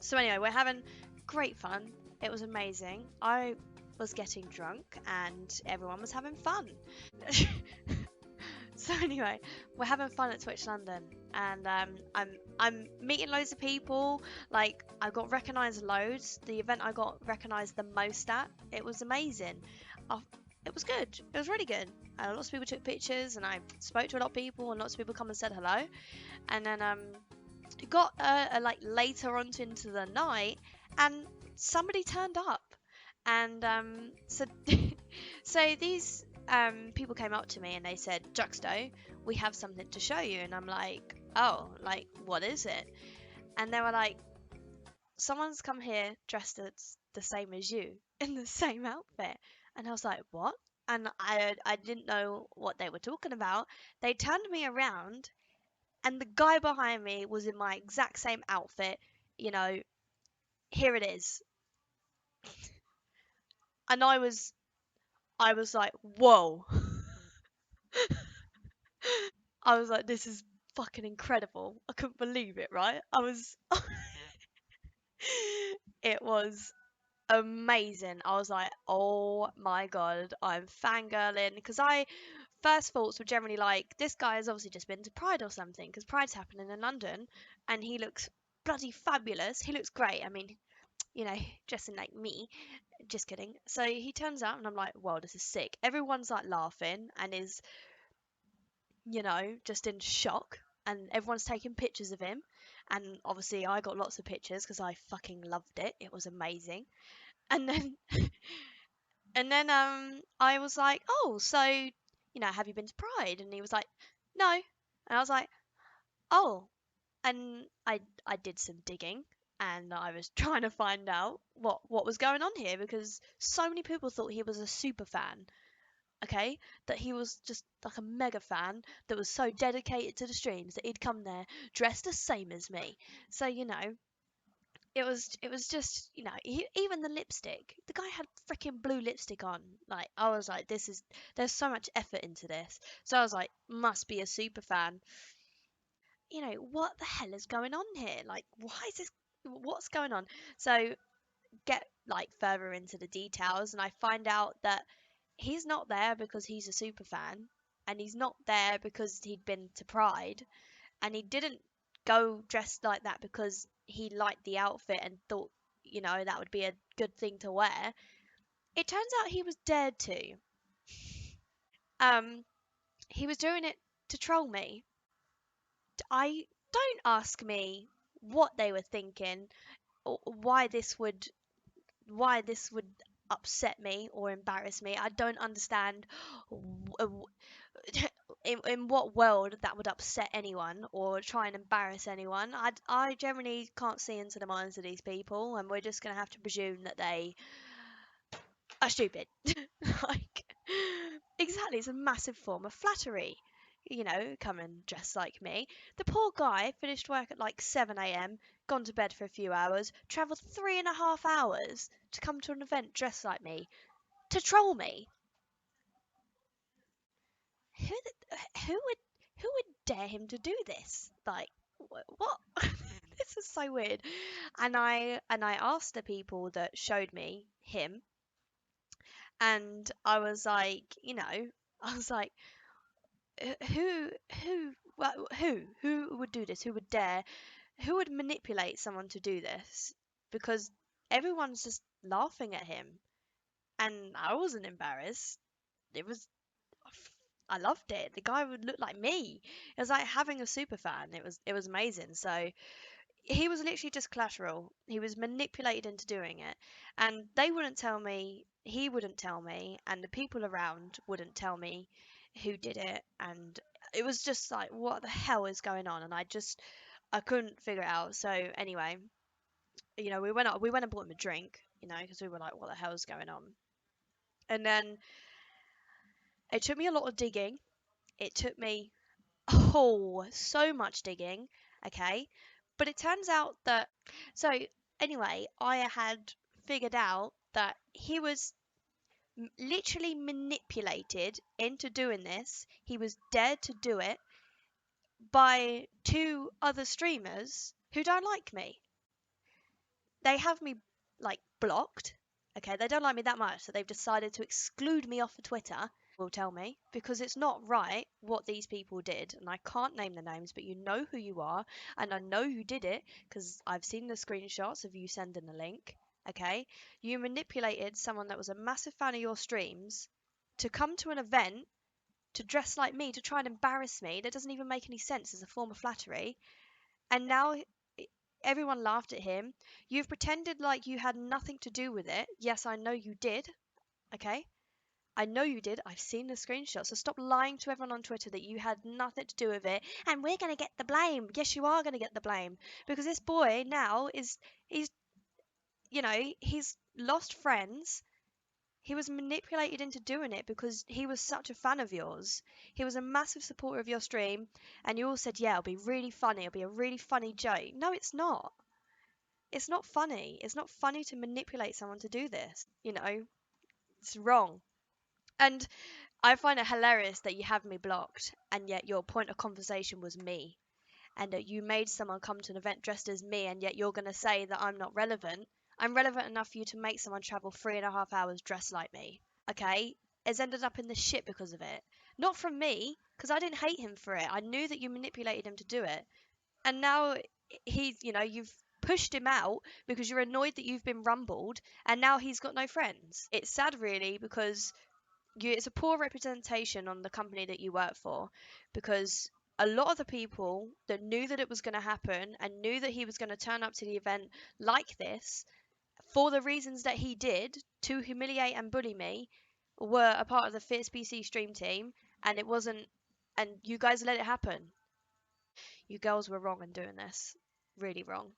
So anyway, we're having great fun. It was amazing. I was getting drunk and everyone was having fun. So anyway, we're having fun at Twitch London, and I'm meeting loads of people. Like I got recognised loads. The event I got recognised the most at, it was amazing. It was good. It was really good. Lots of people took pictures, and I spoke to a lot of people, and lots of people come and said hello. And then it got like later on into the night, and somebody turned up, and so so these people came up to me and they said, Juxto, we have something to show you. And I'm like, oh, like, what is it? And they were like, someone's come here dressed as the same as you in the same outfit. And I was like, what? And I didn't know what they were talking about. They turned me around and the guy behind me was in my exact same outfit. You know, here it is. And I was like, whoa. I was like, this is fucking incredible. I couldn't believe it, right? It was amazing. I was like, oh my god, I'm fangirling. Because first thoughts were generally like, this guy has obviously just been to Pride or something, because Pride's happening in London, and he looks bloody fabulous. He looks great. I mean, you know, dressing like me. Just kidding. So he turns out, and I'm like, wow, this is sick. Everyone's like laughing and is, you know, just in shock. And everyone's taking pictures of him. And obviously, I got lots of pictures because I fucking loved it. It was amazing. And then, I was like, oh, so, you know, have you been to Pride? And he was like, no. And I was like, oh. And I did some digging. And I was trying to find out what was going on here because so many people thought he was a super fan, okay, that he was just like a mega fan that was so dedicated to the streams that he'd come there dressed the same as me. So you know, it was just, you know, even the lipstick, the guy had freaking blue lipstick on. Like I was like, there's so much effort into this. So I was like, must be a super fan. You know, what the hell is going on here? Like, why is this, what's going on? So get like further into the details and I find out that he's not there because he's a super fan, and he's not there because he'd been to Pride, and he didn't go dressed like that because he liked the outfit and thought, you know, that would be a good thing to wear. It turns out he was dared to. Um, he was doing it to troll me. I don't ask me what they were thinking or why this would upset me or embarrass me. I don't understand in what world that would upset anyone or try and embarrass anyone. I generally can't see into the minds of these people, and we're just going to have to presume that they are stupid. Like, exactly, it's a massive form of flattery. You know, come and dress like me. The poor guy finished work at like 7 a.m., gone to bed for a few hours, travelled 3.5 hours to come to an event dressed like me, to troll me. Who would dare him to do this? Like, what? This is so weird. And I asked the people that showed me him, and I was like, you know, I was like, who would do this? Who would dare? Who would manipulate someone to do this? Because everyone's just laughing at him, and I wasn't embarrassed. It was I loved it. The guy would look like me. It was like having a super fan. It was amazing. So he was literally just collateral. He was manipulated into doing it, and they wouldn't tell me. He wouldn't tell me, and the people around wouldn't tell me who did it. And it was just like, what the hell is going on? And I couldn't figure it out. So anyway, you know, we went and bought him a drink, you know, because we were like, what the hell is going on? And then it took me a lot of digging. It took me oh, so much digging, okay? But it turns out that so anyway, I had figured out that he was literally manipulated into doing this. He was dared to do it by two other streamers who don't like me. They have me like blocked. Okay, they don't like me that much, so they've decided to exclude me off of Twitter. Will tell me because it's not right what these people did, and I can't name the names, but you know who you are, and I know you did it because I've seen the screenshots of you sending the link. Okay, you manipulated someone that was a massive fan of your streams to come to an event to dress like me to try and embarrass me. That doesn't even make any sense as a form of flattery. And now everyone laughed at him. You've pretended like you had nothing to do with it. Yes, I know you did. Okay? I know you did. I've seen the screenshots. So stop lying to everyone on Twitter that you had nothing to do with it and we're going to get the blame. Yes, you are going to get the blame because this boy now he's he's lost friends. He was manipulated into doing it because he was such a fan of yours. He was a massive supporter of your stream, and you all said, yeah, it'll be really funny. It'll be a really funny joke. No, it's not. It's not funny. It's not funny to manipulate someone to do this. It's wrong. And I find it hilarious that you have me blocked, and yet your point of conversation was me, and that you made someone come to an event dressed as me, and yet you're going to say that I'm not relevant. I'm relevant enough for you to make someone travel 3.5 hours dressed like me. Okay, has ended up in the shit because of it. Not from me, because I didn't hate him for it. I knew that you manipulated him to do it. And now you've pushed him out because you're annoyed that you've been rumbled, and now he's got no friends. It's sad, really, because it's a poor representation on the company that you work for, because a lot of the people that knew that it was going to happen and knew that he was going to turn up to the event like this for the reasons that he did to humiliate and bully me were a part of the Fierce BC stream team, and it wasn't, and you guys let it happen. You girls were wrong in doing this. Really wrong.